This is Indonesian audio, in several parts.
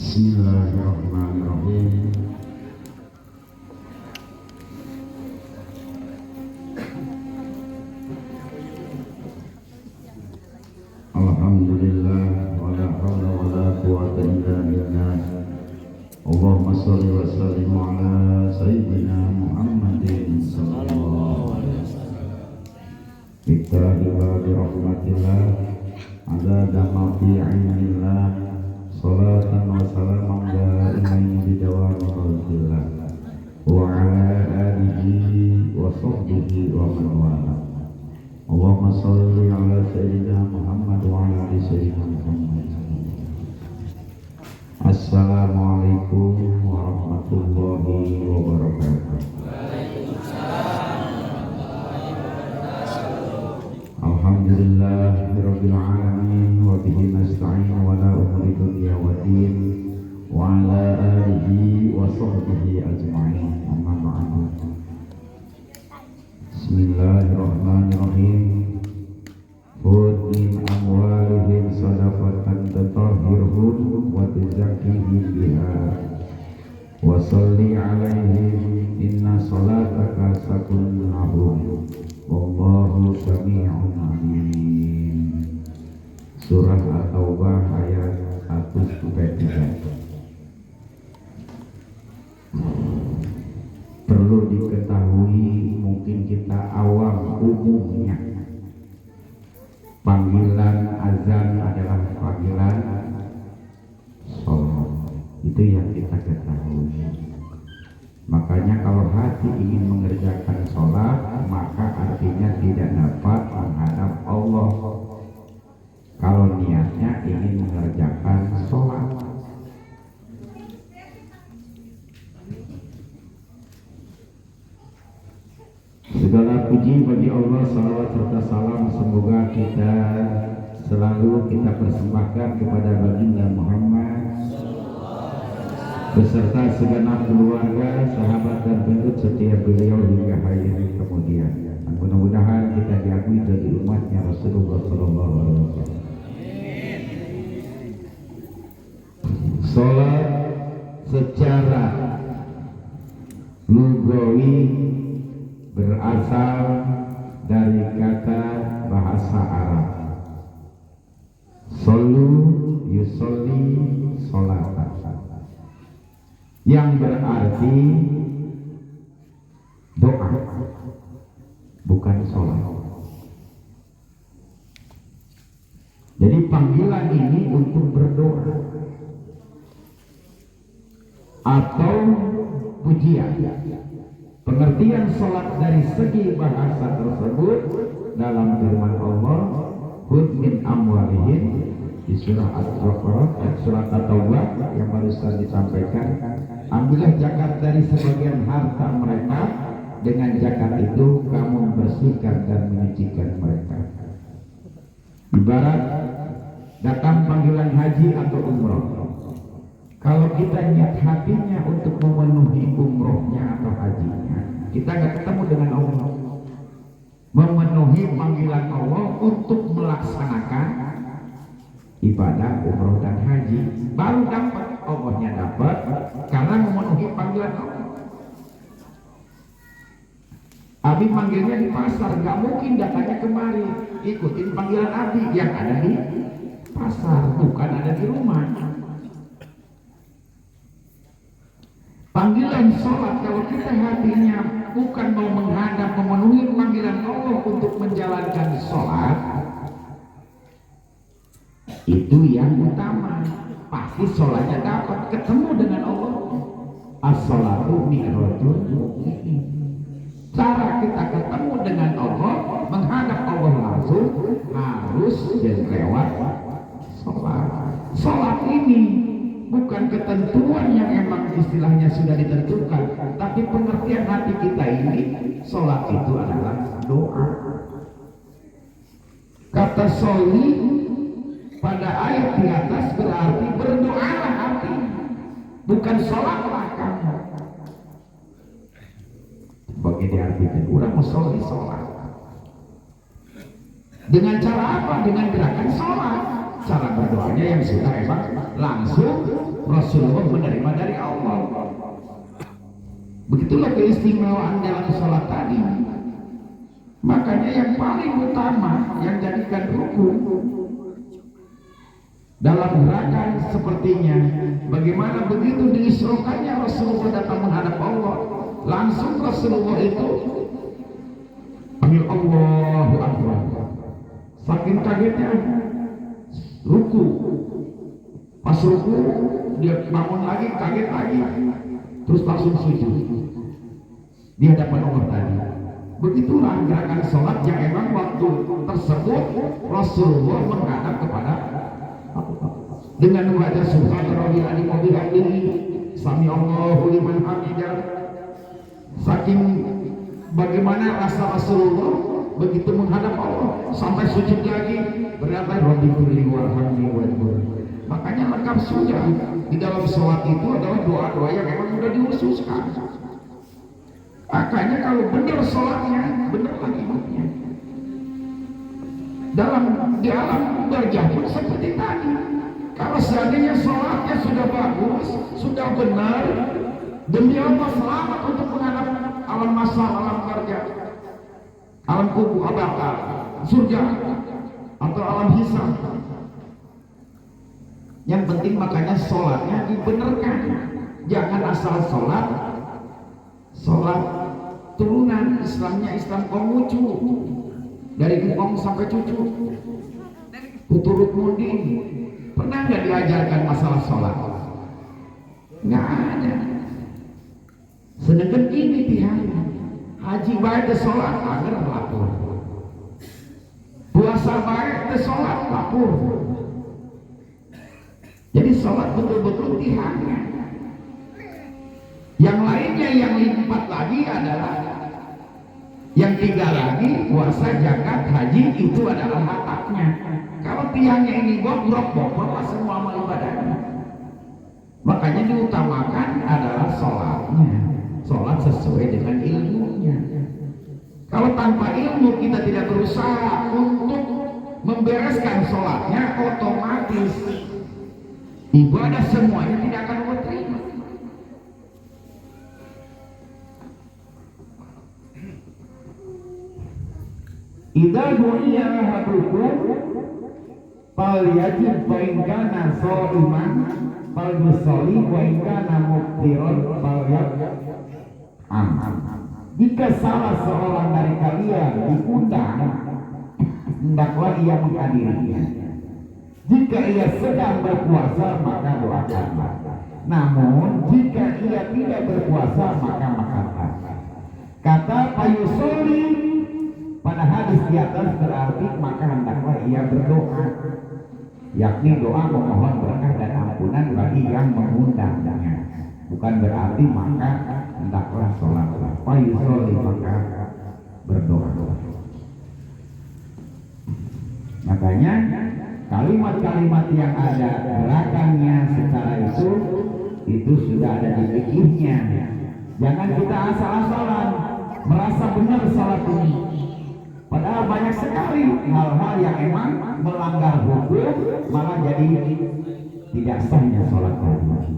Bismillahirrahmanirrahim. Alhamdulillah wala haula wala quwwata illa billah. Allahumma shalli wa sallim ala sayyidina Muhammadin sallallahu alaihi wasallam. Kita bi rahmatillah ada damati ilmillah. Salatan wa salaman da'iman bidawami mulkillah wa ala alihi wa sahbihi wa man wala. Allahumma salli ala sayyidina Muhammad wa ala ali sayyidina Muhammad. Assalamualaikum warahmatullahi wabarakatuh. Alhamdulillah rabbil alamin wa bihi nasta'in wa la umuri dunya wa din wa ala alihi wa sahbihi ajma'in. Amma ba'du. Bismillahirrahmanirrahim. Khudh min amwalihim sadaqatan tutahhiruhum wa tuzakkihim biha wa shalli 'alaihim inna salataka sakunun lahum wallahu sami'un alim. Surah At-Taubah ayat 1-3. Perlu diketahui, mungkin kita awam umumnya, panggilan azan adalah panggilan sholat. Itu yang kita ketahui. Makanya kalau hati ingin mengerjakan sholat, maka artinya tidak dapat menghadap Allah. Kalau niatnya ingin mengerjakan sholat, segala puji bagi Allah, salawat serta salam semoga kita selalu kita persembahkan kepada baginda Muhammad beserta segenap keluarga, sahabat dan pengikut setia beliau hingga akhir kemudian. Dan mudah-mudahan kita diakui jadi umatnya Rasulullah sallallahu alaihi wasallam. Salat secara lugawi berasal dari kata bahasa Arab solu yusolli sholatan, yang berarti doa, bukan sholat. Jadi panggilan ini untuk berdoa atau pujian. Pengertian sholat dari segi bahasa tersebut dalam firman Allah, khudh min amwalihim, di surah At-Baqarah, surat At-Taubah yang barusan disampaikan, ambillah zakat dari sebagian harta mereka, dengan zakat itu kamu membersihkan dan menyucikan mereka. Ibarat datang panggilan haji atau umroh, kalau kita niat hatinya untuk memenuhi umrohnya atau hajinya, kita nggak ketemu dengan Allah. Memenuhi panggilan Allah untuk melaksanakan ibadah umroh dan haji, baru dapat Allahnya, dapat karena memenuhi panggilan Allah. Abi manggilnya di pasar, nggak mungkin datangnya kemari ikutin panggilan Abi yang ada di pasar, bukan ada di rumah. Panggilan sholat, kalau kita hatinya bukan mau menghadap memenuhi panggilan Allah untuk menjalankan sholat, itu yang utama. Pasti sholatnya dapat ketemu dengan Allah. As-sholatu mi'rajul mu'min. Cara kita ketemu dengan Allah, menghadap Allah langsung, harus lewat sholat. Sholat ini bukan ketentuan yang emang istilahnya sudah ditentukan, tapi pengertian hati kita ini, sholat itu adalah doa. Kata sholli pada ayat di atas berarti berdoalah hati, bukan sholatlah kamu. Bagi diartikan, orang mau sholat. Dengan cara apa? Dengan gerakan sholat. cara berdoanya yang sudah emang langsung Rasulullah menerima dari Allah. Begitulah keistimewaan dalam sholat tadi. Makanya yang paling utama yang jadikan rukun dalam gerakan sepertinya, bagaimana begitu diisrokannya Rasulullah datang menghadap Allah, langsung Rasulullah itu panggil Allahu Akbar. Saking kagetnya ruku, pas ruku dia bangun lagi, kaget lagi, terus langsung sujud di hadapan Allah tadi. Begitulah gerakan sholat yang emang waktu tersebut Rasulullah menghadap kepada dengan membaca subhanallah wa bihamdihi sami Allahu liman hamidah. Saking bagaimana rasa Rasulullah begitu menghadap Allah sampai sujud lagi berkata Rabbi firli warhamni waghfir. Makanya lengkap sudah di dalam sholat itu adalah doa-doa yang memang sudah dihususkan. Makanya kalau benar sholatnya, benar lagi hidupnya. Di alam barjah pun seperti tadi. Kalau seandainya sholatnya sudah bagus, sudah benar, demi Allah selamat untuk menghadap alam masal, alam barjah, alam kubur, abakar, surga, atau alam hisab. Yang penting makanya sholatnya dibenarkan. Jangan asal sholat turunan Islamnya Islam Konghucu, dari ngomong sampai cucu, puturut munding. Pernah nggak diajarkan masalah sholat? Nggak ada. Sedangkan ini pihak haji baik ke sholat agar lapor, puasa baik ke sholat lapor. Jadi sholat betul-betul pihaknya. Yang lainnya yang 4 lagi adalah yang 3 lagi puasa, zakat, haji itu adalah haknya. Kalau tiangnya ini bobrok semua amal ibadahnya. Makanya diutamakan adalah sholatnya. Sholat sesuai dengan ilmunya. Kalau tanpa ilmu kita tidak berusaha untuk membereskan sholatnya, otomatis ibadah semuanya tidak akan Allah terima. Idza du'iya ahadukum falyajib fa in kana sha'iman falyusalli wa in kana muftiran falyaqum. Jika salah seorang dari kalian diundang, hendaklah ia menghadirinya. Jika ia sedang berpuasa maka doakanlah. Namun jika ia tidak berpuasa maka makanlah. Kata Fayusolli pada hadis di atas berarti maka hendaklah ia berdoa, yakni doa memohon berkah dan ampunan bagi yang mengundangnya. Bukan berarti maka hendaklah sholat. Fayusolli maka berdoa. Makanya kalimat-kalimat yang ada gerakannya secara itu sudah ada di fikihnya. Jangan kita asal-asalan merasa benar salat ini. Padahal banyak sekali hal-hal yang emang melanggar hukum, malah jadi tidak sahnya sholat tadi.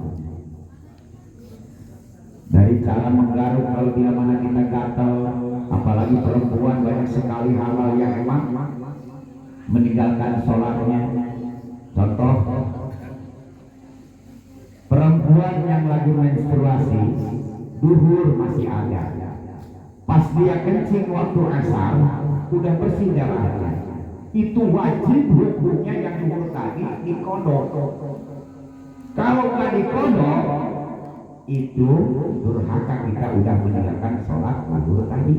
Dari cara menggaruk kalau bila mana kita gatal, apalagi perempuan, banyak sekali hal-hal yang emang meninggalkan sholatnya. Contoh, perempuan yang lagi menstruasi, duhur masih ada. Pas dia kencing waktu asar, udah bersih darahnya. Itu wajib hukumnya yang duhur tadi dikodok. Kalau nggak dikodok, itu durhaka kita udah meninggalkan sholat duhur tadi.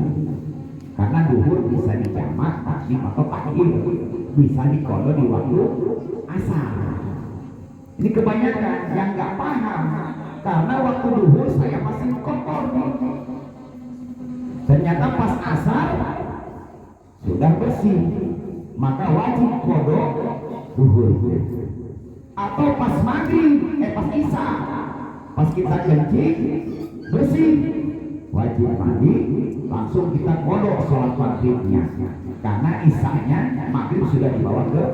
Karena duhur bisa dijamak di waktu pagi, bisa dikodok di waktu asar. Ini kebanyakan yang nggak paham, karena waktu duhur saya masih kotor. Ternyata pas asar sudah bersih, maka wajib kodok duhur. Atau pas maghrib, pas isya, pas kita kencing bersih, wajib mandi, langsung kita kodok sholat maghribnya. Karena isyanya maghrib sudah dibawa ke.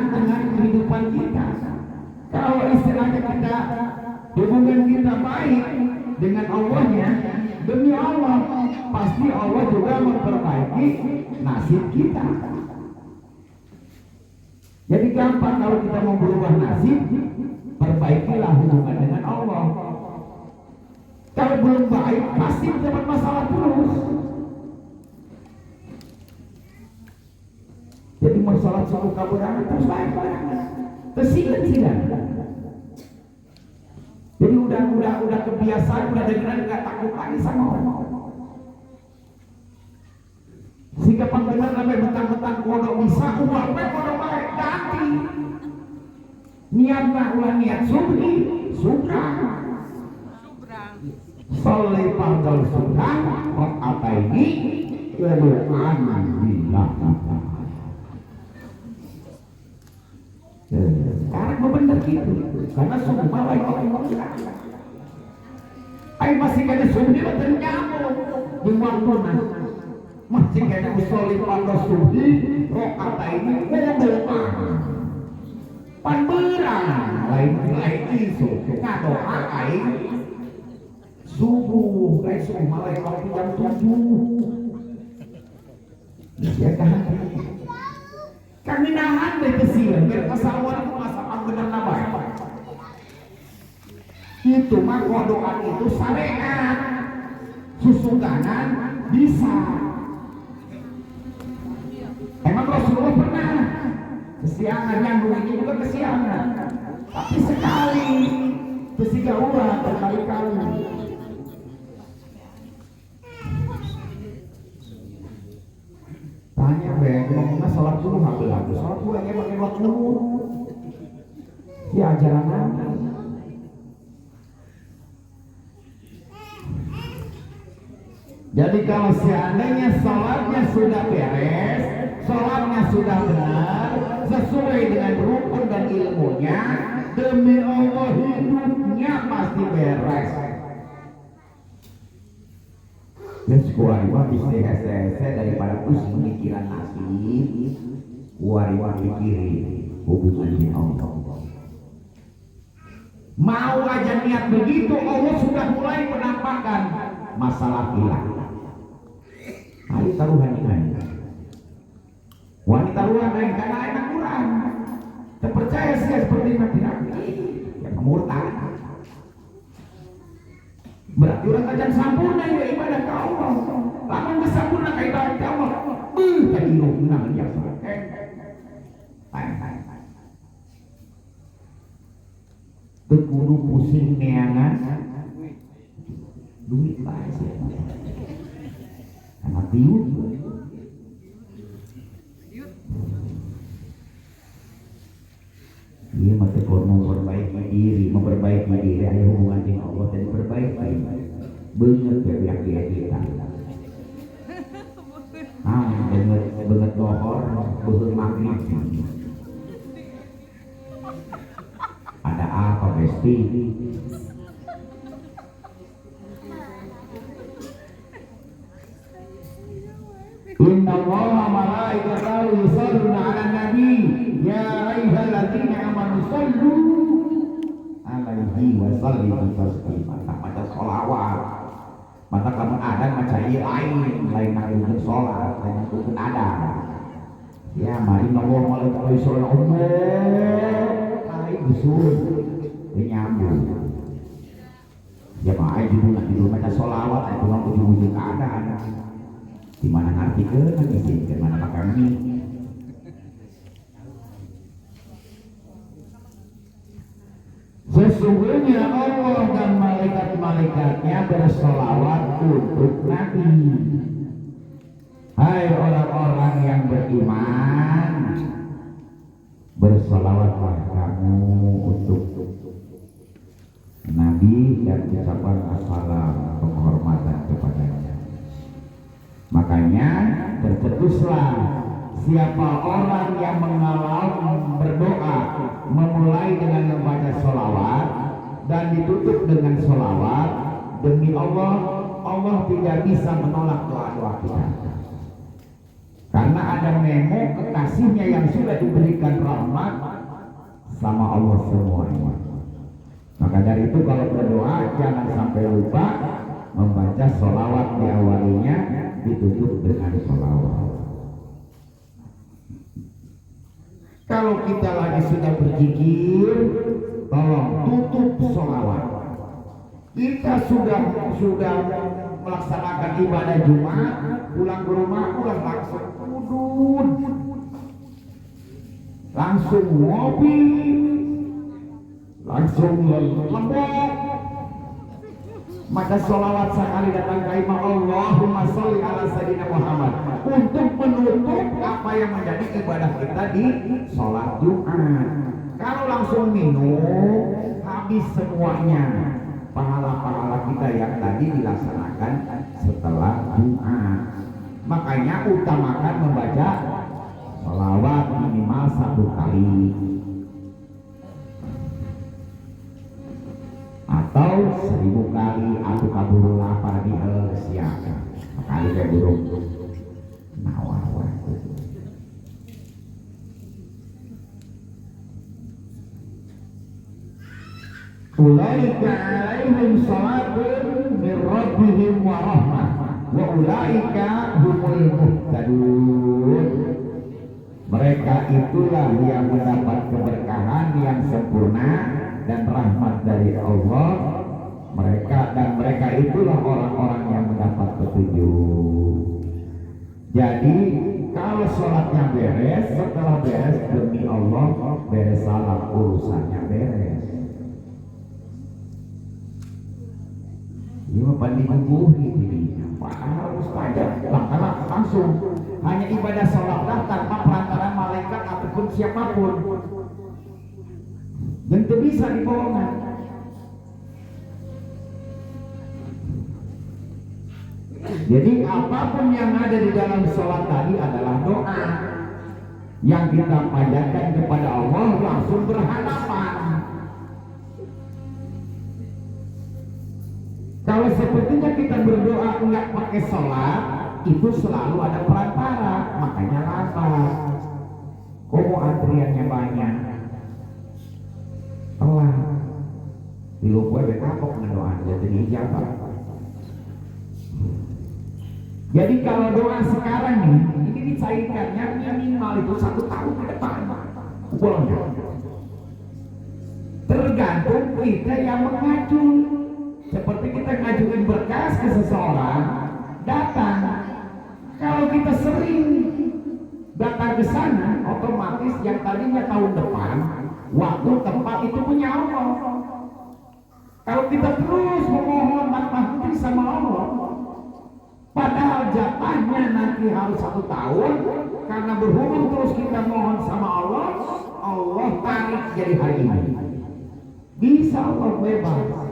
berkenaan dengan kehidupan kita. Kalau istilahnya kita hubungan kita baik dengan Allahnya, demi Allah pasti Allah juga memperbaiki nasib kita. Jadi gampang kalau kita mau berubah nasib, perbaikilah hubungan dengan Allah. Kalau belum baik pasti dapat masalah terus. Jadi masalah suku kaburangan terus baik tersilat. Jadi udah kebiasaan, udah dengeran nggak takut lagi sama Allah. Sehingga panggilan sampai betang-betang kodok bisa uang kodok baik ganti. Niatnya ulah niat subhi, subrang. Soleh panggal subrang, apa ini? Keluhan billah. Karena benar gitu, karena semua baik Allah. Ayo masih kena subhi betul nyamuk di waktu masih kena usolih pada subhi rokata ini kena doa panberang lain isu ngadoa aing subuh lain subuh malaikat jam 7 ya kan kami nahan dari kesilan biar kesawan masakan benar nabai itu mah doa itu syariat susuganan bisa. Emang Rasulullah pernah kesiangan yang ini juga kesiangan, tapi sekali kesiga ulah berkali-kali. Tanya ngomongnya sholat dulu habis sholat dulu yang pakai waktu ya ajaran Nabi. Jadi kalau seandainya sholatnya sudah beres, sholatnya sudah benar, sesuai dengan rukun dan ilmunya, demi Allah hidupnya pasti beres. Dan kuariwa bisa hese daripada pusing pemikiran nasib, kuariwa pikirin hubungan dengan Allah. Mau aja niat begitu, Allah sudah mulai menampakkan masalah hilang. Ayo taruhan ini. Wanita luar lain karena anak Quran. Terpercaya sih seperti Nabi yang murtad. Berarti orang ajan sempurna ya ibadah ke Allah. Lamun sempurna ke ibadah ke Allah. Tadi lu menang yang pakai. Kudu pusing neangan. Duit lah sih. Anak tiut. Dia masih memperbaiki diri, ada hubungan dengan Allah dan perbaiki. Bener pihak kita. Bener dohor, bener maghrib. Ada apa Besti? Inna Allaha malaikatahu yusholluna 'alan nabi ya ayyuhalladzina amanu shollu 'alaihi wa sallimu taslima. Maca sholawat. Mata kamu ada maca lain untuk sholat, lain untuk ada. Ya mari Allah malaikatahu yusholluna 'alaihi usul nyambung. Ya mah judul maca sholawat itu mah ujung-ujung keadaan. Di mana artikel nanti di mana kami sesungguhnya Allah dan malaikat-malaikatnya bersolawat untuk Nabi. Hai orang-orang yang beriman, bersolawatlah kamu untuk Nabi dan ucapan assalam penghormatan kepadanya. Makanya tercetuslah siapa orang yang mengalami berdoa memulai dengan membaca sholawat dan ditutup dengan sholawat, demi Allah, Allah tidak bisa menolak doa-doa kita. Karena ada akan nemo kekasihnya yang sudah diberikan rahmat sama Allah semuanya. Maka dari itu kalau berdoa jangan sampai lupa membaca sholawat di awalnya, ditutup dengan sholawat. Kalau kita lagi sudah berzikir, tolong tutup sholawat. Kita sudah melaksanakan ibadah Jumat, pulang ke rumah udah langsung wudhu, langsung ngopi, langsung lembek. Maka sholawat sekali datang ke imam Allahumma sholli ala sayyidina Muhammad untuk menutup apa yang menjadi ibadah kita di sholat Jumat. Kalau langsung minum, habis semuanya pahala-pahala kita yang tadi dilaksanakan setelah Jumat. Makanya utamakan membaca sholawat minimal 1 kali atau 1000 kali atau kaburu lapar di siapa kali kayak burung nawawa. Ulaika alaihim salatun min rabbihim wa rahmah wa ulaika humul muhtadun. Mereka itulah yang mendapat keberkahan yang sempurna dan rahmat dari Allah. Mereka itulah orang-orang yang mendapat petunjuk. Jadi kalau sholatnya beres, setelah beres demi Allah beres salah, urusannya beres. Ini pandai dibubuhi ini. Harus pajak langsung hanya ibadah sholat tanpa perantaraan malaikat ataupun siapapun. Dan itu bisa dibohongan. Jadi apapun yang ada di dalam sholat tadi adalah doa yang kita panjatkan kepada Allah langsung berhadapan. Kalau sepertinya kita berdoa enggak pakai sholat, itu selalu ada perantara, makanya lama. Kok antriannya banyak? Telah. Di lupa bekapok mendoa jadi ijabah. Jadi kalau doa sekarang nih, ini dicairkannya minimal itu 1 tahun ke depan. Boleh. Tergantung kita yang mengacu. Seperti kita ngajukan berkas ke seseorang, datang. Kalau kita sering datang ke sana, otomatis yang tadinya tahun depan, waktu tempat itu punya Allah. Kalau kita terus memohon tanpa henti sama Allah, padahal jatahnya nanti harus 1 tahun, karena berhubung terus kita mohon sama Allah, Allah tarik jadi hari ini. Bisa Allah bebas.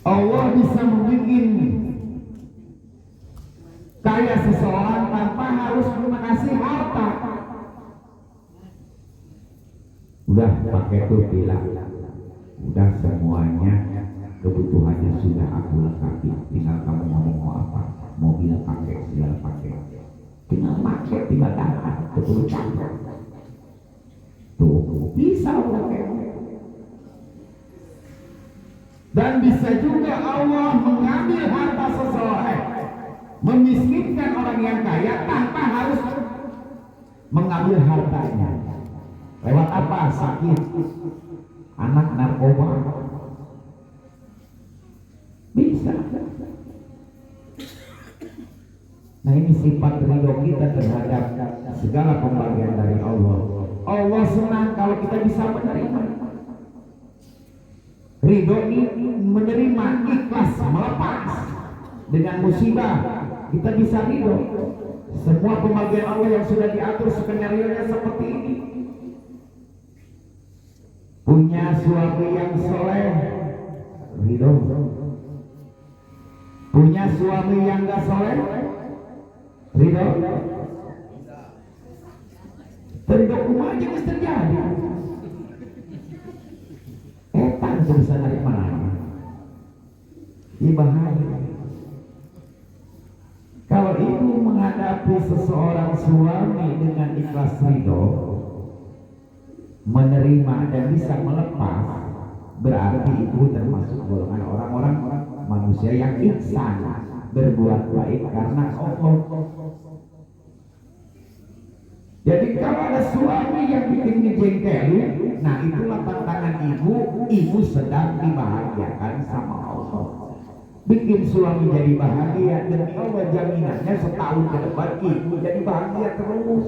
Allah bisa membuat kaya seseorang tanpa harus mengasih harta. Udah pakai tuh bilang, udah semuanya kebutuhannya sudah aku lengkapi, tinggal kamu mau apa, mobil pakai, segala pakai, tinggal pakai, tinggal datang, betul campur. Tuh bisa pakai. Dan bisa juga Allah mengambil harta seseorang, memiskinkan orang yang kaya tanpa harus mengambil hartanya. Lewat apa? Sakit, anak narkoba, bisa. Nah ini sifat ridho kita terhadap segala pembagian dari Allah. Allah senang kalau kita bisa menerima. Ridho ini menerima, ikhlas, melepas. Dengan musibah kita bisa ridho. Semua pembagian Allah yang sudah diatur skenario-nya seperti ini. Punya suami yang soleh, ridho. Punya suami yang gak soleh, ridho. Ridho kumanya harus terjadi. Itu bisa dari mana? Ini bahaya. Kalau ibu menghadapi seseorang suami dengan ikhlas ridho, menerima dan bisa melepas, berarti ibu termasuk golongan orang-orang manusia yang ihsan, berbuat baik karena Allah. Jadi kalau ada suami yang bikin ngejengkelin, nah itulah tantangan ibu sedang dibahagiakan sama Allah. Bikin suami jadi bahagia, demi Allah jaminannya setahun ke depan ibu jadi bahagia terus.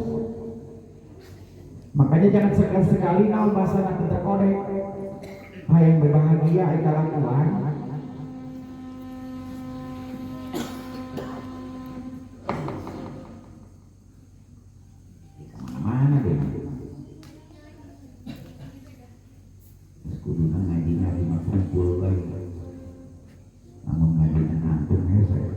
Makanya jangan sekali-sekali naon bahasa nanti terkorek. Hayang berbahagia ay kalakuan. Mana deh? Kudu ngajinya di kumpul lagi. Namun ngajinya ngantuk saya.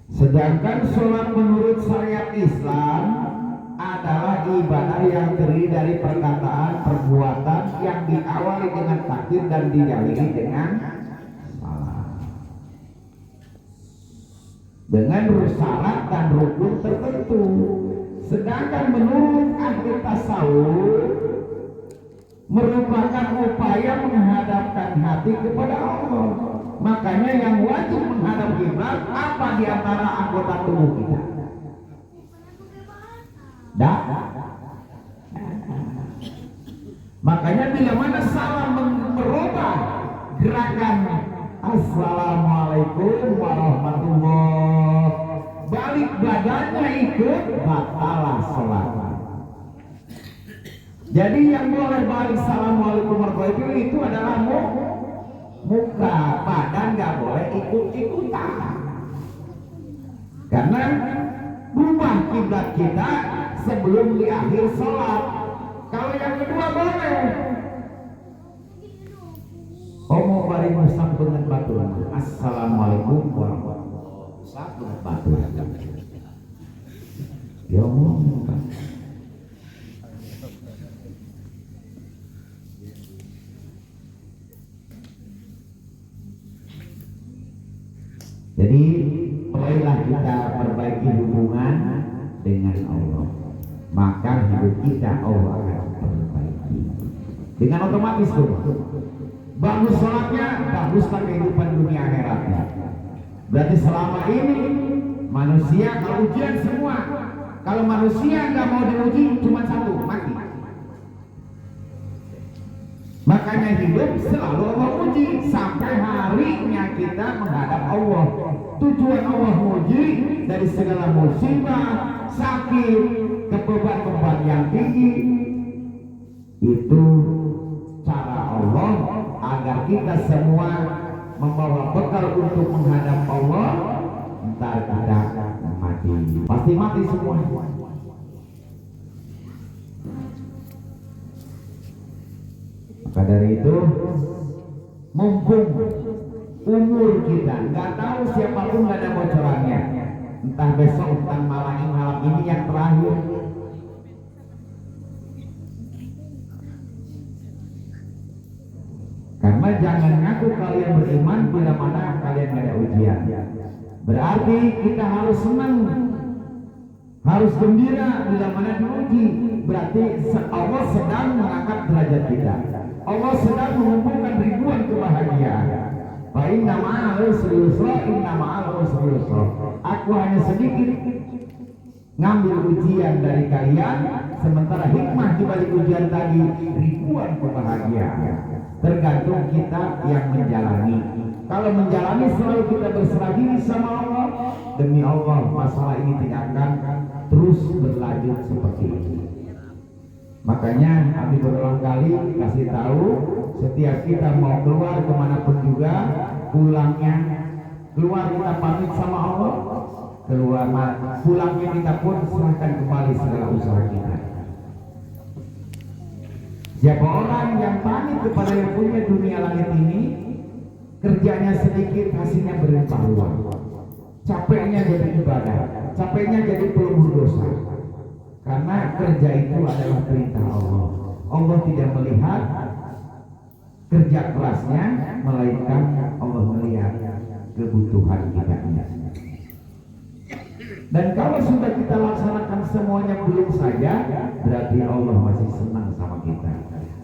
Sedangkan sholat menurut syariat Islam adalah ibadah yang terdiri dari perkataan, perbuatan yang diawali dengan takbir dan diakhiri dengan salam. Dengan syarat dan rukun tertentu. Sedangkan menurut ahli tasawuf merupakan upaya menghadapkan hati kepada Allah. Makanya yang wajib menghadap kiblat apa di antara anggota tubuh kita? Makanya bila mana salam merubah gerakan Assalamualaikum warahmatullahi, balik badannya ikut, batalah sholat. Jadi yang boleh balik Assalamualaikum warahmatullahi wabarakatuh itu adalah muka, badan nggak boleh ikut-ikutan. Karena berubah kiblat kita sebelum di akhir sholat. Kalau yang kedua boleh. Omo bari musam dengan baturan. Assalamualaikum warahmatullahi wabarakatuh. Baturan. Ya omong. Jadi mulailah kita perbaiki hubungan dengan Allah, maka hidup kita Allah akan perbaiki dengan otomatis tuh. Bagus sholatnya, baguslah kehidupan dunia akhiratnya. Berarti selama ini manusia kalau ujian semua, kalau manusia nggak mau diuji cuma satu, mati. Makanya hidup selalu Allah uji sampai harinya kita menghadap Allah. Tujuan Allah uji dari segala musibah, sakit, kebeban-beban yang tinggi. Itu cara Allah agar kita semua membawa bekal untuk menghadap Allah. Entar kita mati, pasti mati semua. Maka dari itu, mumpung umur kita nggak tahu, siapapun nggak ada bocorannya, entah besok, entah malam ini yang terakhir. Karena jangan ngaku kalian beriman bila mana kalian nggak ada ujian. Berarti kita harus senang, harus gembira bila mana diuji. Berarti Allah sedang mengangkat derajat kita. Allah sedang mengumpulkan ribuan kebahagiaan. Fa inna ma'al usri yusra, inna ma'al usri yusra. Aku hanya sedikit ngambil ujian dari kalian, sementara hikmah di balik ujian tadi ribuan kebahagiaan. Tergantung kita yang menjalani. Kalau menjalani selalu kita berserah diri sama Allah, demi Allah masalah ini tidak akan terus berlanjut seperti ini. Makanya kami berulang kali kasih tahu, setiap kita mau keluar kemanapun juga, pulangnya keluar kita pamit sama Allah, pulangnya kita pun serahkan kembali segala usaha kita. Siapa orang yang pamit kepada yang punya dunia langit ini, kerjanya sedikit, hasilnya berlimpah-limpah. Capeknya jadi ibadah, capeknya jadi pelebur dosa. Karena kerja itu adalah perintah Allah. Allah tidak melihat kerja kerasnya, melainkan Allah melihat kebutuhan kita ini. Dan kalau sudah kita laksanakan semuanya belum saja, berarti Allah masih senang sama kita.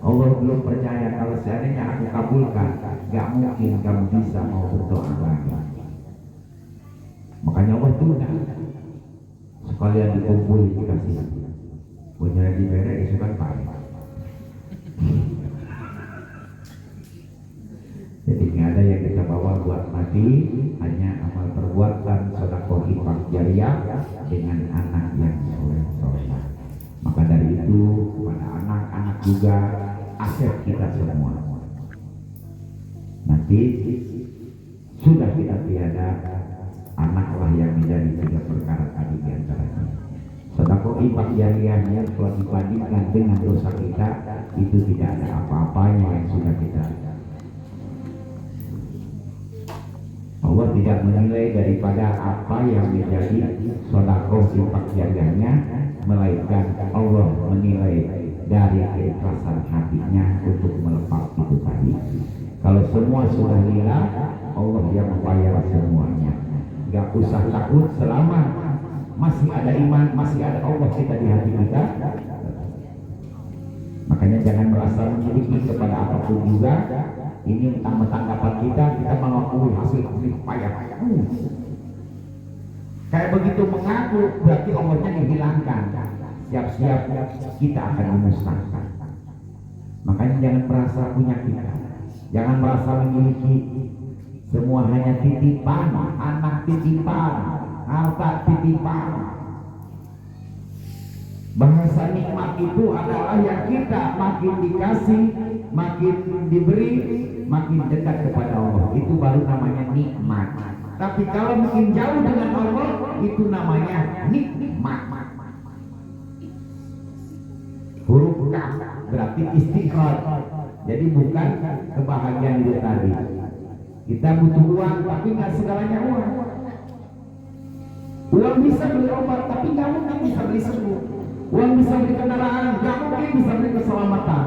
Allah belum percaya kalau seandainya aku kabulkan, gak mungkin kamu bisa mau berdoa lagi. Makanya Allah tunda. Sekalian dikumpul dikasih. Punya di merek isukan pakai. Jadi nggak ada yang kita bawa buat mati, hanya amal perbuatan sedekah infak jariah dengan anak yang soleh. Maka dari itu kepada anak-anak juga aset kita semua. Nanti sudah kita tiada, anaklah yang menjadi tiga perkara tadi di antaranya. Sedekah infak jariahnya kalau dibandingkan dengan dosa kita itu tidak ada apa-apanya yang sudah kita. Allah tidak menilai daripada apa yang menjadi sedekah infak jariahnya, melainkan Allah menilai dari keikhlasan hatinya untuk melepas itu tadi. Kalau semua sudah lillah, Allah yang membayar semuanya. Gak usah takut selama masih ada iman, masih ada Allah kita di hati kita. Makanya jangan merasa memiliki kepada apapun juga. Ini mentang-mentang dapat kita mengakui hasil payah. Kayak begitu mengaku berarti Allahnya dihilangkan. Siap-siap kita akan memusnahkan. Makanya jangan merasa punya kita, jangan merasa memiliki. Semua hanya titipan, anak titipan, harta titipan. Bahasa nikmat itu adalah yang kita makin dikasih, makin diberi, makin dekat kepada Allah. Itu baru namanya nikmat. Tapi kalau makin jauh dengan Allah, itu namanya nikmat. Huruf kaf berarti istiqrat. Jadi bukan kebahagiaan itu tadi. Kita butuh uang, tapi nggak segalanya uang. Uang bisa beli obat, tapi nggak mungkin bisa beli sembuh. Uang bisa beli kendaraan, nggak mungkin bisa beli keselamatan.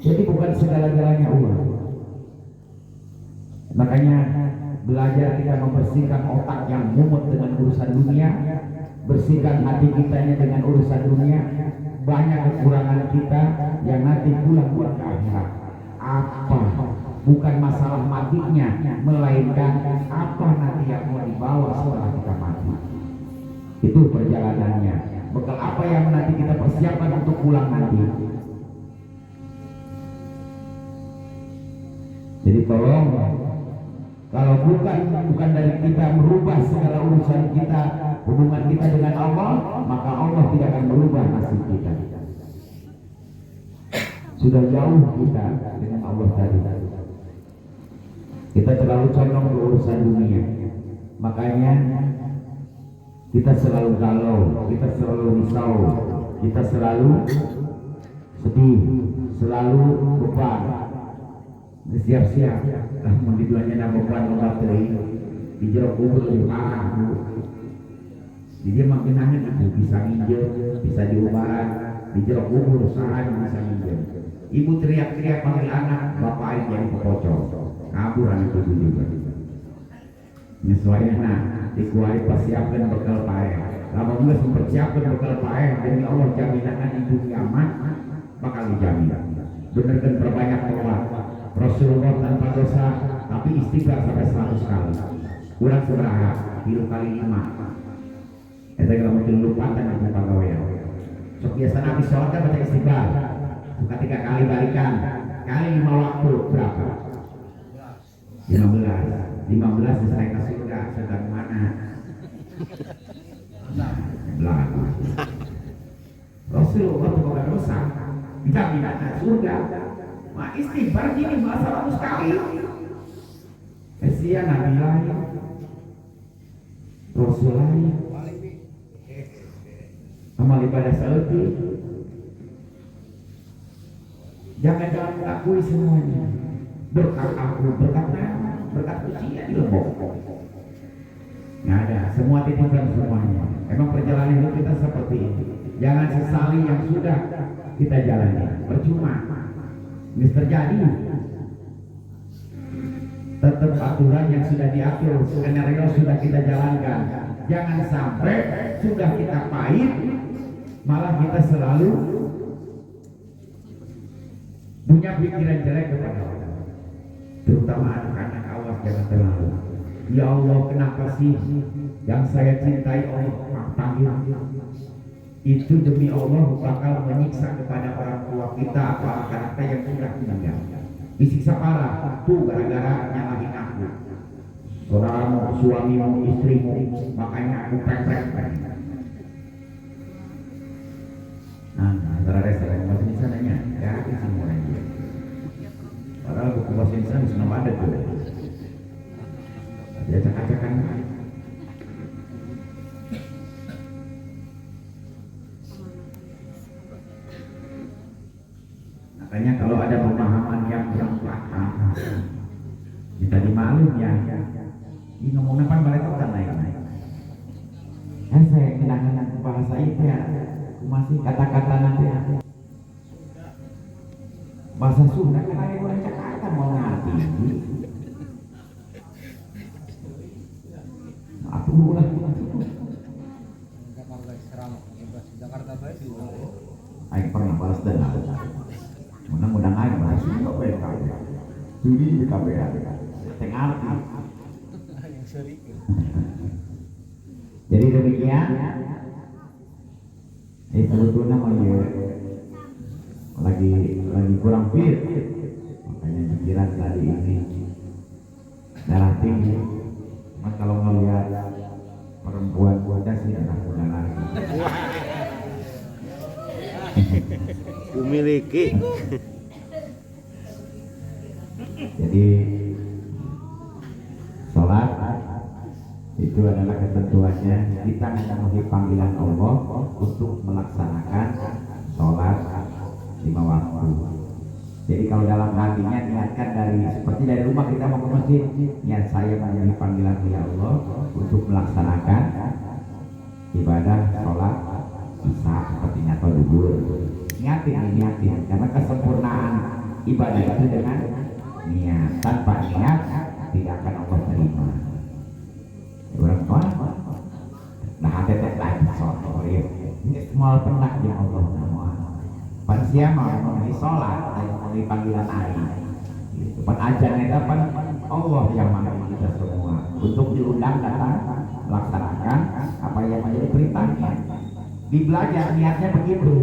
Jadi bukan segala-galanya uang. Makanya belajar kita membersihkan otak yang mumet dengan urusan dunia, bersihkan hati kitanya dengan urusan dunia. Banyak kekurangan kita yang nanti pulang buat ke akhirat. Apa? Bukan masalah matinya, melainkan apa nanti yang mau dibawa setelah kita mati. Itu perjalanannya. Bekal apa yang nanti kita persiapkan untuk pulang nanti. Jadi tolong, kalau bukan dari kita merubah segala urusan kita, hubungan kita dengan Allah, maka Allah tidak akan merubah nasib kita. Sudah jauh kita dengan Allah tadi. Kita terlalu condong ke urusan dunia. Makanya kita selalu galau, kita selalu risau, kita selalu sedih, selalu beban. Siap-siap, namun di duanya beban obat di jeruk kubur di parah. Jadi makin nanya itu bisa nginjil, bisa diubahan, di jeruk kubur usaha bisa nginjil. Ibu teriak-teriak panggil anak, bapak aja yang pekocok, kabur anak ibu juga. Menyesuaikan nah, dikuari persiapkan bekal paeh. Lama juga mempersiapkan bekal paeh, demi Allah jaminan ibu kiamat bakal dijamin. Benerkan perbanyak tobat. Rasulullah tanpa dosa, tapi istighfar sampai 100 kali. Kurang seberapa? 3 kali 5. Eta kalau mungkin lupa kan aku pagawean. Sok biasa Nabi sholat kan baca istighfar. Buka 3 kali balikan. Kali 5 waktu berapa? 15 selesai ke surga. Sedang mana? Belagu. Rasulullah tanpa dosa, jaminan surga. Mak istighfar gini 100 kali. Mesia Nabi lain, Rasul lain, amal ibadah seperti. Jangan mengakui semuanya. Berkat aku, berkat nama, berkat ujian di lembok. Nggak ada, semua titipan semuanya. Emang perjalanan hidup kita seperti ini. Jangan sesali yang sudah kita jalani. Percuma. Ini terjadi tetap aturan yang sudah diatur, skenario sudah kita jalankan. Jangan sampai sudah kita pahit, malah kita selalu punya pikiran jelek kepada orang, terutama anak-anak. Awas jangan terlalu. Ya Allah, kenapa sih yang saya cintai Allah panggil? Itu demi Allah bakal menyiksa kepada orang tua kita atau anak-anak yang sudah meninggal. Disiksa parah tuh gara-gara nyalahin aku, saudaramu, suamimu, istrimu, makanya aku pepek. Nah, antara saya bahasa Indonesia nanya, ya aku semua aja. Padahal buku bahasa Indonesia bisa ada tuh. Ya cakap-cakap. Makanya kalau ada pemahaman yang berantakan, minta dimaklum ya. Ini ngomong apa mereka kan naik-naik. Saya kenangan bahasa itu ya, masih kata-kata nanti bahasa Sunda kan ada orang Jakarta mau ngerti. Aku ulah. Aing pernah balas dendam. Mudah-mudahan aing balas dendam bae kabeh. Judi di kabeh ada. Tengah. Jadi demikian. Sebetulnya lagi kurang fit. Makanya pikiran tadi ini darah tinggi. Mas kalau ngelihat perempuan muda sih anak muda lagi. Memiliki. Jadi sholat itu adalah ketentuannya kita memenuhi panggilan Allah untuk melaksanakan sholat 5 waktu. Jadi kalau dalam hatinya niatkan seperti dari rumah kita mau ke masjid, niat saya memenuhi panggilan Allah untuk melaksanakan ibadah sholat isya sepertinya atau duhur. Niatin karena kesempurnaan ibadah itu dengan niat. Tanpa niat tidak akan Allah terima. Orang tua, nah hati lagi soal ini semua pernah yang Allah semua. Manusia mau memenuhi sholat, memenuhi panggilan air. Pada ajarnya dapat Allah yang memanggil kita semua untuk diundang datang melaksanakan apa yang menjadi perintahnya. Dibelajar niatnya begitu.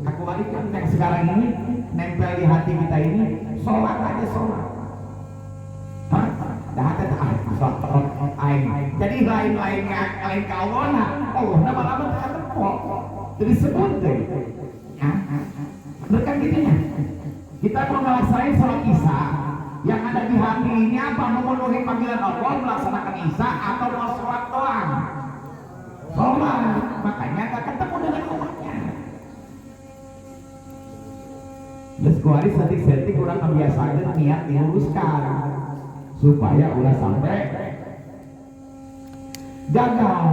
Aku balikan yang sekarang ini nempel di hati kita ini, sholat aja sholat. Dah ada sholat aing. Jadi lain kawan Allah nama-nama terkepok. Jadi sebut deh. Bukan gitunya. Kita mau ngelaksanain sholat isya, yang ada di hati ini apa? Memenuhi panggilan Allah melaksanakan isya atau mau sholat doang? Sholat. Makanya gak ketemu dengan umatnya. Terus kuari setik-setik kurang kebiasaan niat diluruskan supaya ulah sampai gagal.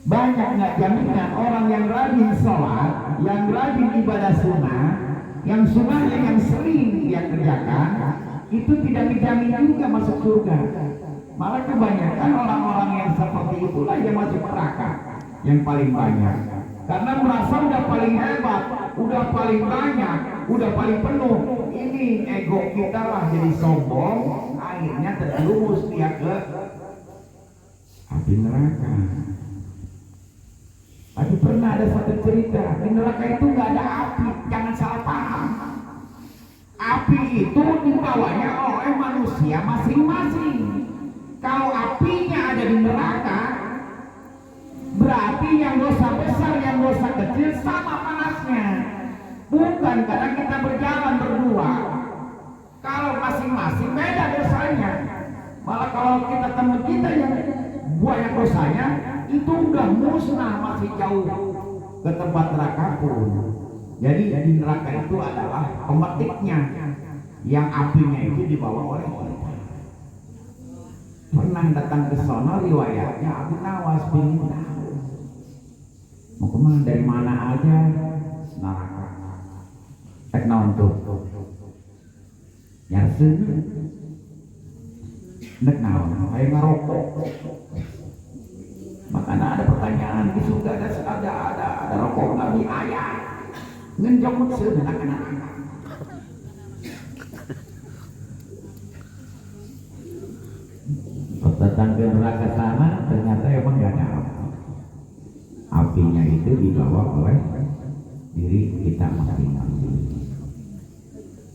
Banyak nggak jaminan orang yang rajin sholat, yang rajin ibadah sunnah, yang sunnahnya yang sering dia kerjakan, itu tidak dijamin juga masuk surga. Malah kebanyakan orang-orang yang seperti itulah yang masuk neraka yang paling banyak. Karena merasa udah paling hebat, udah paling banyak, udah paling penuh. Ini ego kita lah jadi sombong, akhirnya terjerumus dia ke api neraka. Tapi pernah ada satu cerita, di neraka itu nggak ada api, jangan salah paham. Api itu dibawanya oleh manusia masing-masing. Kalau apinya ada di neraka, berarti yang dosa besar, yang dosa kecil sama panasnya. Bukan karena kita berjalan berdua. Kalau masing-masing beda dosanya. Malah kalau kita teman kita yang banyak dosanya, itu udah musnah, masih jauh ke tempat neraka pun. Jadi di neraka itu adalah pemetiknya, yang apinya itu dibawa oleh kita. Pernah datang ke sono riwayatnya Abu Nawas bin mau kemana, dari mana aja neraka. Naon tuh seuneu. Nek naon? Aya ngarokok. Makanya ada pertanyaan di surga ada rokok Nabi ayah. Ngan jomut seuneu anak-anak. Datang ke neraka sana ternyata emang gak ada api. Apinya itu dibawa oleh diri kita masing-masing.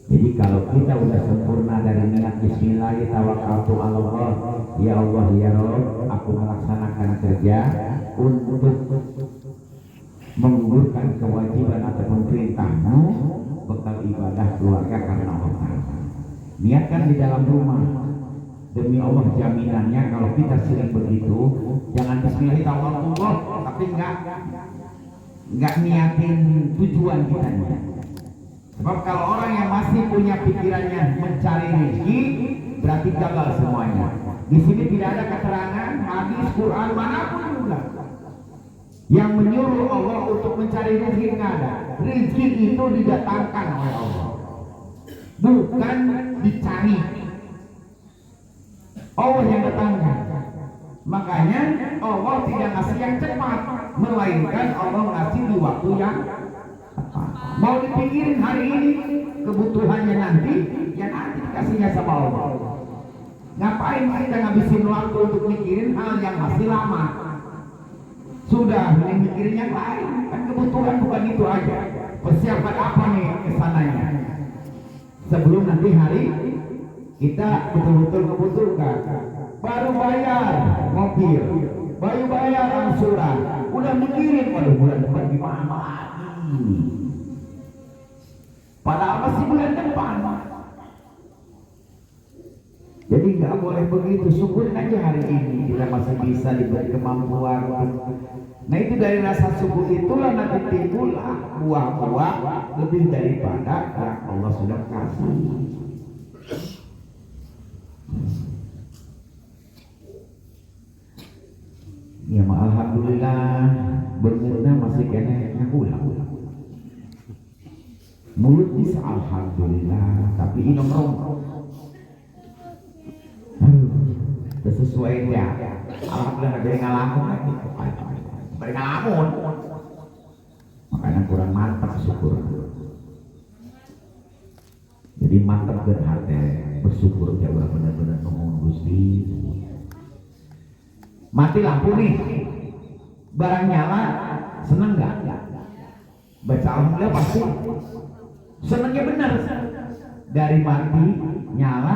Jadi kalau kita udah sempurna dari niat bismillah, tawakkaltu Allah, ya Allah ya Rabb, aku melaksanakan kerja untuk menggugurkan kewajiban atau perintahmu, bekal ibadah keluarga karena Allah. Niatkan di dalam rumah. Demi Allah jaminannya kalau kita sering begitu, jangan bismillahirrahmanirrahim tapi enggak niatin tujuan kita. Sebab kalau orang yang masih punya pikirannya mencari rezeki, berarti gagal semuanya. Di sini tidak ada keterangan hadis Quran manapun juga yang menyuruh Allah untuk mencari rezeki, nggak ada. Rezeki itu didatangkan oleh Allah, bukan dicari. Allah yang datangkan. Makanya Allah tidak ngasih yang cepat, melainkan Allah ngasih di waktu yang tepat. Mau dipikirin hari ini, kebutuhannya nanti, ya nanti dikasihnya sama Allah. Ngapain kita ngabisin waktu untuk mikirin hal yang masih lama? Sudah mikirin yang lain, kan kebutuhan bukan itu aja. Persiapan apa nih kesananya? Sebelum nanti hari kita betul-betul kebutuhan. Baru bayar mobil, baru bayar angsuran, udah mikirin pada bulan depan gimana lagi. Padahal masih bulan depan. Jadi nggak boleh begitu. Syukurin aja hari ini kita masih bisa diberi kemampuan. Nah itu dari rasa syukur itulah nanti timbullah buah-buah lebih daripada yang Allah sudah kasih. Ya alhamdulillah benernya masih kena ulang. Mulut bisa alhamdulillah tapi inong rong. Sesuai ya. Alhamdulillah ada yang ngalamun lagi. Beri ngalamun. Makanya kurang mantap syukur. Jadi mantap ke hati bersyukur ya benar-benar nuhun Gusti. Mati lampu nih, barang nyala, seneng nggak? Baca alhamdulillah pasti senengnya benar. Dari mati nyala,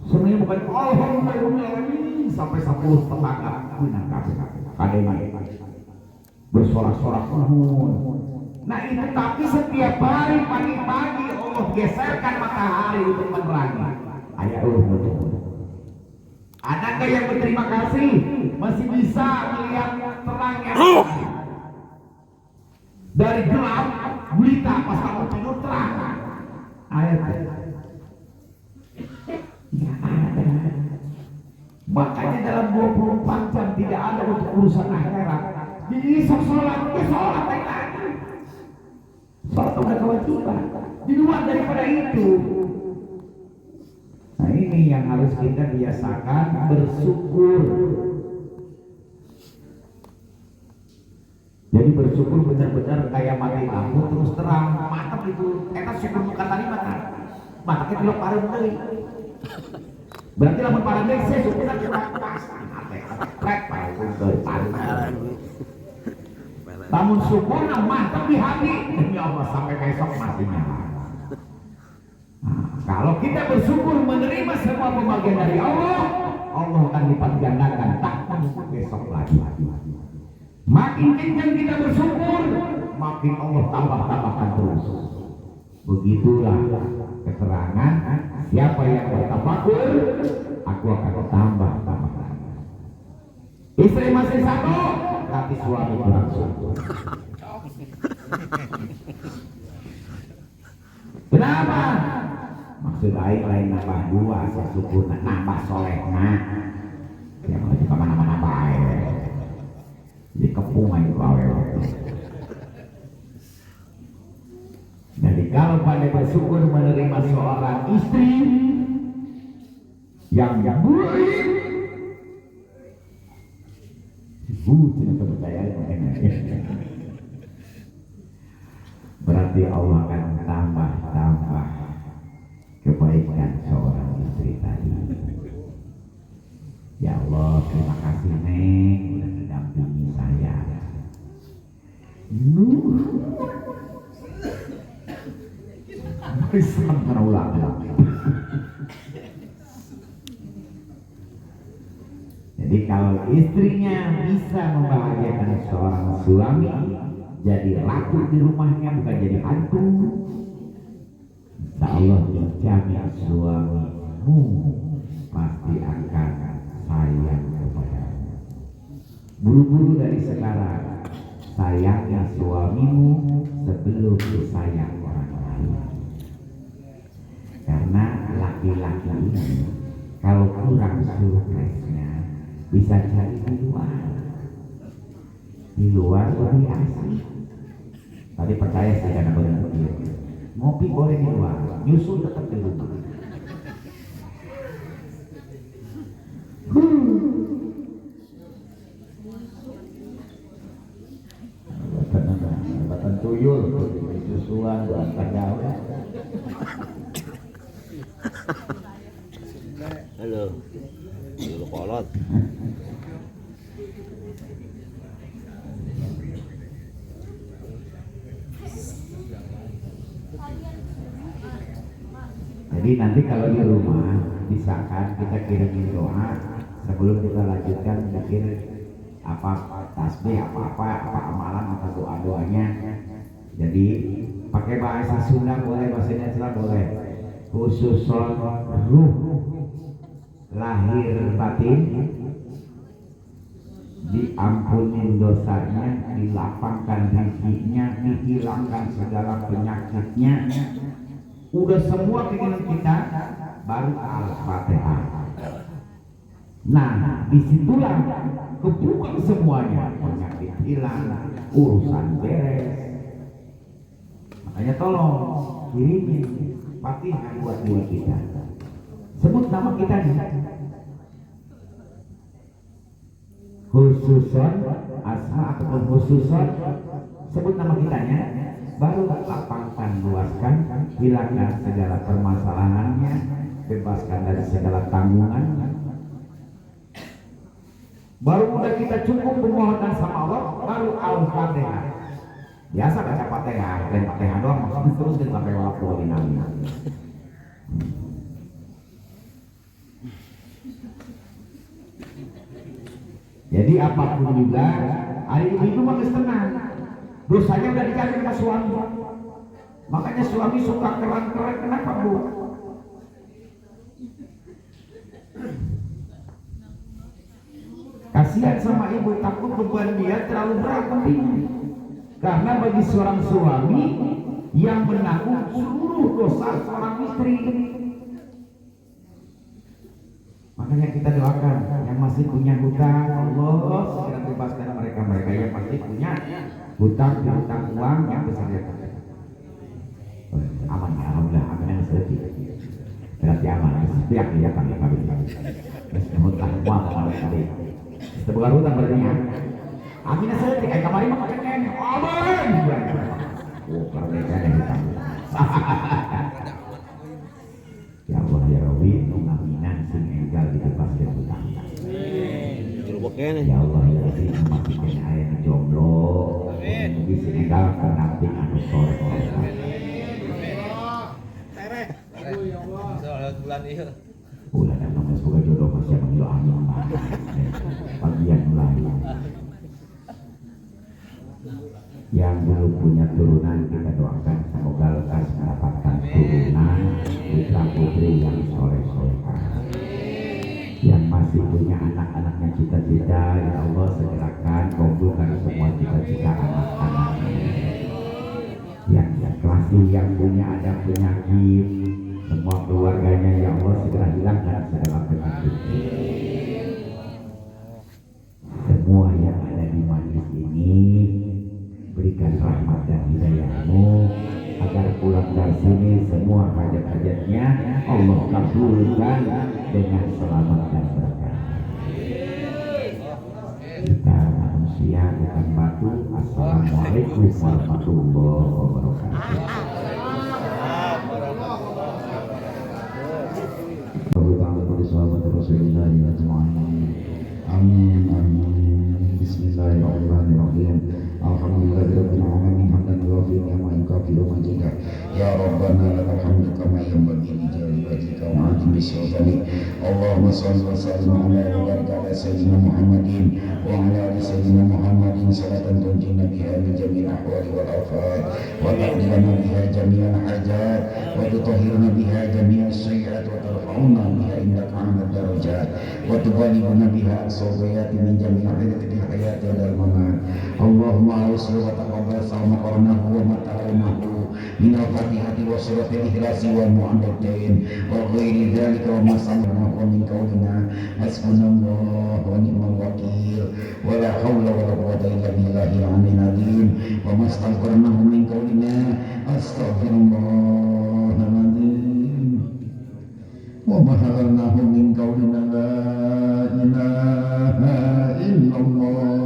senengnya bukan alhamdulillah sampai 10 tetangga punah kadang bersorak-sorak nuhun. Nah itu tapi setiap hari pagi-pagi Allah geserkan matahari untuk menerangi. Ayah betul. Adakah yang berterima kasih masih bisa melihat terangnya dari gelap gulita pas kamu tidur terang? Ayat ya ada. Makanya dalam 24 jam tidak ada untuk urusan akhirat. Jadi sholat lagi. Sholat udah kewajiban. Di luar daripada itu. Nah ini yang harus kita biasakan bersyukur. Jadi bersyukur benar-benar kayak mati lampu terus terang. Mantap itu. Enak syukur bukan tadi mata. Mata kita lo parem deui. Berarti lamun parem deui saya syukur kan pas. Trek parem. Namun syukur mantap di hati. Demi Allah sampai besok masih nyala. Nah, kalau kita bersyukur menerima semua pembagian dari Allah, Allah akan lipat gandakan tak menunggu besok lagi. Makin kencang kita bersyukur, makin Allah tambahkan terus. Begitulah keterangan siapa yang bertafakur, aku akan tambah. Istri masih satu, tapi suami kurang syukur. Kenapa? Maksud lain nambah dua, syukur nambah solehna. Yang lagi kemana-mana baik. Di kepung aja bawa. Jadi kalau pandai bersyukur menerima seorang istri yang baik, tidak percaya berarti Allah akan tambah kebaikan seorang istri tadi. Ya Allah, terima kasih Neng udah mendampingi saya. Islam karena ulama. Jadi kalau istrinya bisa membahagiakan seorang suami, jadi ratu di rumahnya bukan jadi hantu. Insya Allah dijamin suamimu pasti akan sayang kepadamu. Buru-buru dari sekarang sayangnya suamimu sebelum sayang orang lain. Karena laki-laki ini kalau kurang suksesnya bisa cari di luar lebih asik. Tadi percaya saya karena benar ngopi boleh di luar, nyusul tetap di rumah. Batan tuyul, susuan, antar jauh. Halo, dulu kolot. Jadi nanti kalau di rumah misalkan kita kirimin doa sebelum kita lanjutkan bikin apa tasbih apa amalan atau doa-doanya. Jadi pakai bahasa Sunda boleh, bahasa Indonesia boleh. Khusus ruh lahir batin diampunin dosanya, dilapangkan rezekinya, dihilangkan segala penyakitnya. Udah semua keinginan kita baru Al-Fatihah. Nah, disitulah kebuka semuanya, penyakit hilang, urusan beres. Makanya tolong kirimin Fatihah buat diri kita. Sebut nama kita nih. Khususon asma ataupun khususon, sebut nama kitanya. Baru lapangkan, luaskan, hilangkan segala permasalahannya, bebaskan dari segala tanggungan. Baru udah kita cukup memohonkan sama Allah, baru Al-Fatihah. Biasa baca Fatihah, dan Fatihah doang, maksudnya terus dan sampai walaupun dinamina. Jadi apapun juga, hari ini itu makin tenang. Dosanya udah dicari sama suami. Makanya suami suka keren-keren. Kenapa Bu? Kasihan sama ibu, takut beban dia terlalu berat nantinya. Karena bagi seorang suami yang menanggung seluruh dosa seorang istri. Makanya kita doakan yang masih punya hutang, Allah segera bebaskan mereka yang masih punya hutang uang yang besar ya. Aman ya, alhamdulillah, aman yang sedikit. Berarti aman, setiap dia kami. Hutang uang kalau kali. Sebuah hutang berarti ya. Aminah sedikit, kayak kemarin mah kayaknya aman. Oh, kalau mereka ada hutang. Ya Allah ya Rabbi, aminah sing enggal dibebaskan hutang. Ya Allah ya Rabbi, memastikan ayah jomblo. Mungkin sing enggal pendamping anu sore. Bulan iya. Bulan yang nomor semoga jodoh masih mengilu amin. Bagian mulai. Yang belum punya turunan kita doakan semoga lekas mendapatkan turunan putra putri yang soleh-solehah. Yang masih punya anak-anaknya cita-cita, ya Allah segerakan kabulkan semua cita-cita anak-anaknya. Yang klasik yang punya ada penyakit, semua keluarganya ya Allah segera hilangkan segala penyakit. Semua yang ada di majlis ini berikan rahmat dan hidayahmu agar pulang dari sini semua hajat-hajatnya Allah kabulkan dengan selamat dan berkah. Kita manusia bukan batu. Assalamualaikum warahmatullahi wabarakatuh. Amin amin. Bismillahirrahmanirrahim. Alhamdulillahirabbil alamin hamdan ghafiran wa yukafiru majida. Ya Rabbana lakal hamdu kama yanbaghi li jalali wajhika wa 'azimi sultanik. Allahumma shalli wa sallim ala wa barik ala sayyidina Muhammadin wa ala ali sayyidina Muhammadin salatan tunjina biha min jami'il ahwali wal afat wa ta'dilana biha jami'al hajat wa tutahhiruna biha jami'as sayyi'at wa tarfa'una biha indaka 'alal darajat wa tuballighuna biha as-sawayati min jami'il hayati wal mamat. Allahumma awsil wa taqabbal sama qarnahu wa mata'alnahu min al-fatihati wa suratil ikhlasi wal mu'ammatain wa ghairi dhalika wa masamna wa min qawlina hasbunallah wa ni'mal wakil wa la hawla wa la quwwata illa billahil aliyyil azim wa mastaghfirnahu min qawlina astaghfirullahaladzim wa mahalalnahu min qawlina la ilaha illallah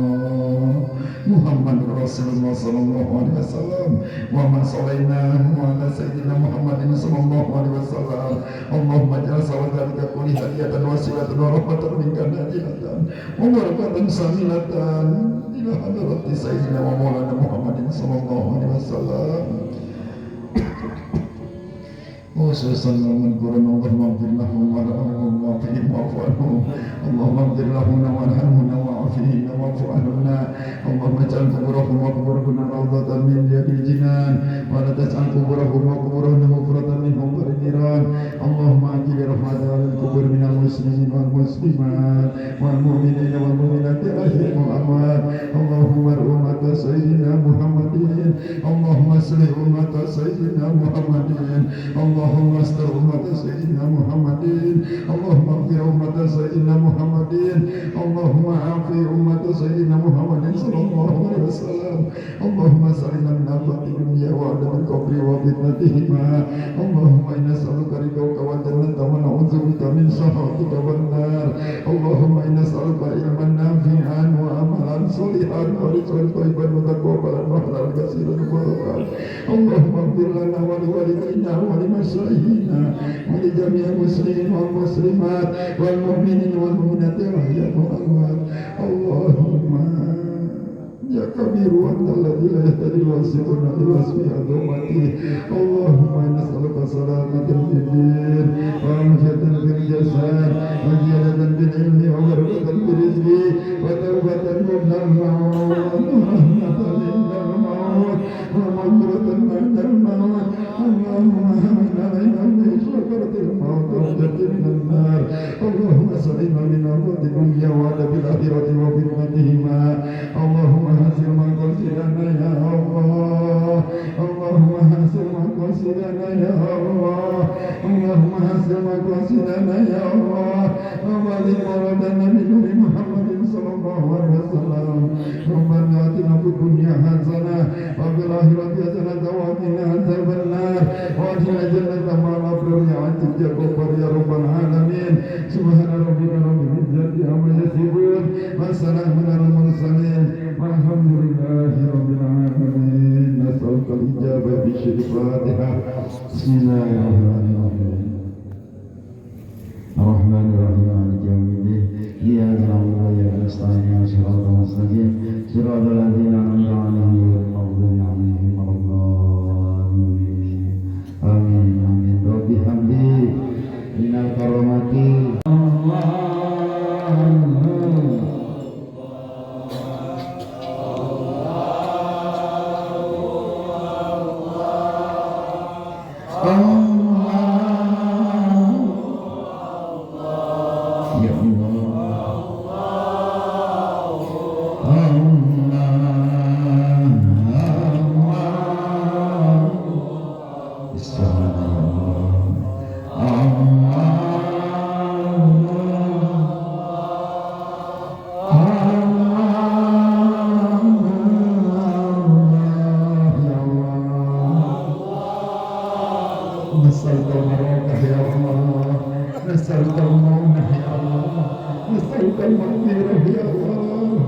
Muhammadur Rasulullah sallallahu alaihi wasallam wa ma sallaina ala sayyidina Muhammadin sallallahu alaihi wasallam. Allahumma ja'al salata kulli hadiyatan wasilatan wa rahmatan minka najilatan wa barakatan samilatan ila hadrati sayyidina wa maulana Muhammadin sallallahu alaihi wasallam. Khususan dengan Quran Allahumma ighfir lahum warhamhum wa'afihim wa'fu anhum. Allahumma ighfir lahum warhamhum wa'afihim wa'fu anhum. Allahumma ij'al quburahum wa quburahunna rawdatan min riyadil jinan wa la taj'al quburahum wa quburahunna mufratan min huburil niran. Allahumma ajil rahmatan lil qubur minal muslimin wal muslimat wal mu'minina wal mu'minati al-ahya'i wal amwat. Allahumma ummata sayyidina Muhammadin. Allahumma aslih ummata sayyidina Muhammadin. Allahumma astur ummata sayyidina Muhammadin. Allahumma ighfir ummata sayyidina Muhammadin. Allahumma afi ummata sayyidina Muhammadin sallallahu alaihi wasallam. Allahumma salina min afati dunya wa adabil qabri wa fitnatihima. Allahumma inna nas'aluka ridhaka wa jannata wa na'udzubika min sakhatika wan nar. Allahumma inna nas'aluka ilman nafi'an wa amalan sholihan wa rizqan thayyiban wa taqabbalan wa halalan katsiran mubarakan. Allahumma ighfir lana wa liwalidayna wa limasyayikhina wa li jami'il muslimin wal muslimat wal mu'minin wal mu'minat al-ahya'i wal amwat. Allahumma ya kabiru antal ladzi la yahtadi wasifuna li wasfi azamati. Allahumma inna nas'aluka salamatan fid din wa afiyatan fil jasad wa ziyadatan fil ilmi wa barakatan fil rizqi wa tawbatan minal maut wa rahmatan minal maut wa maghfiratan minal maut. Allahumma hamina alaina syakaratil maut wa najatan minan nar. Allahumma sallimna min amrati dunya wa adabil akhirati wa fitnatihima. Allahumma hasil maqasidana ya Allah. Allahumma hasil maqasidana ya Allah. Allahumma hasil maqasidana ya Allah. Wa baligh maradana bi nuri Muhammadin sallallahu alaihi wasallam. Rabbana atina fid dunya hasanah wa fil akhirati hasanah wa qina adzaban nar wa adkhilna jannata ma'al abrar ya aziz ya ghaffar ya rabbal alamin. Subhana rabbika rabbil izzati amma yasifun wa salamun alal mursalin walhamdulillahi rabbil alamin. Nas'aluka al-ijabah bi syiril Fatihah. Bismillahirrahmanirrahim. Ar-Rahmanir-Rahim Maliki yaumiddin. Iyyaka na'budu wa iyyaka nasta'in. Shiratal mustaqim. Shiratal ladzina an'amta 'alaihim ghairil maghdubi 'alaihim waladdallin. Amin amin. Rabbi hamdi minal karamati. نسألك المرافق يا الله نسألك المنح يا الله نسألك المغفرة يا الله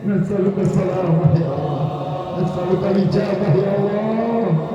نسألك السلامة يا الله نسألك الإجابة يا الله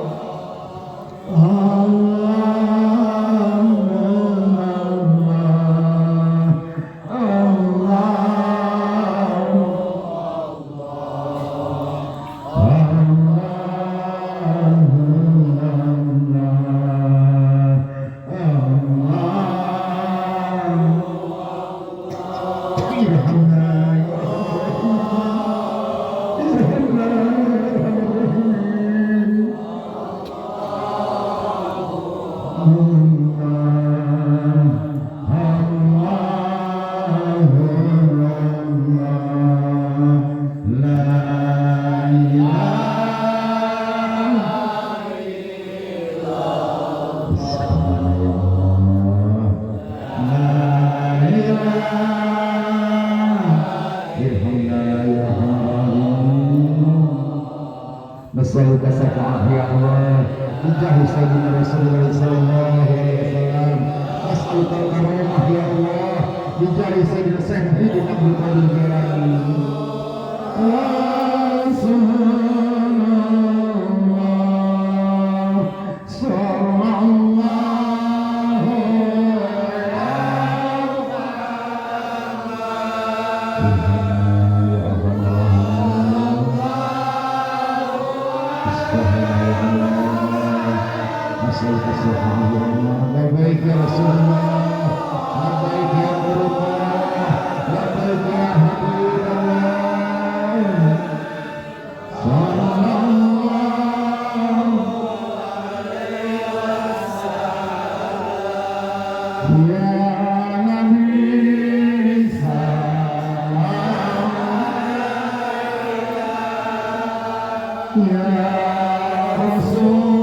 نسألك الشفاعة يا الله بجاه سيدنا رسول الله صلى الله عليه وسلم نسألك الكرامة يا الله بجاه سيدنا الشيخ محمد عبد القادر الجيلاني Labbaik ya Rasulullah, labbaik ya Rasulullah, labbaik ya Habibullah. Sallallahu alaihi wasallam. Ya Nabi sallallahu ya Rasul.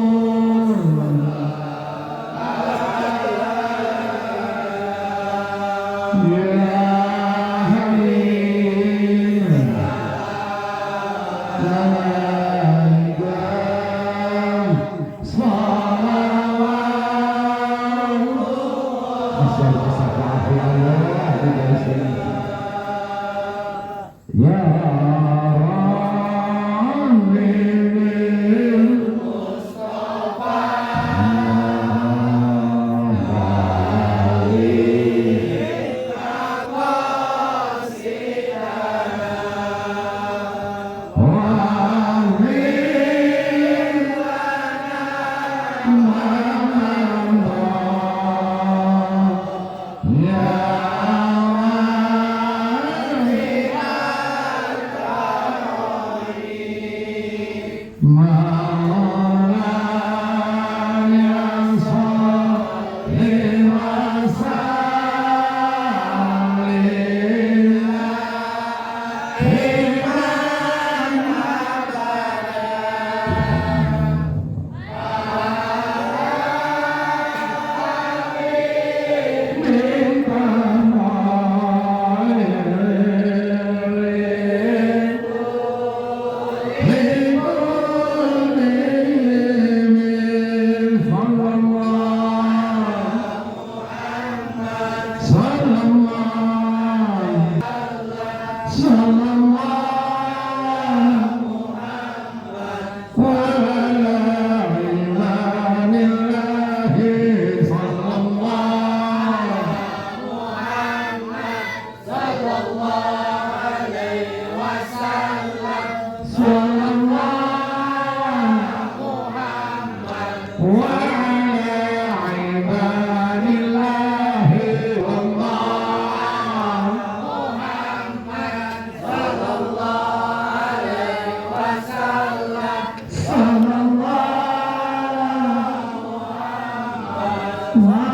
Wow.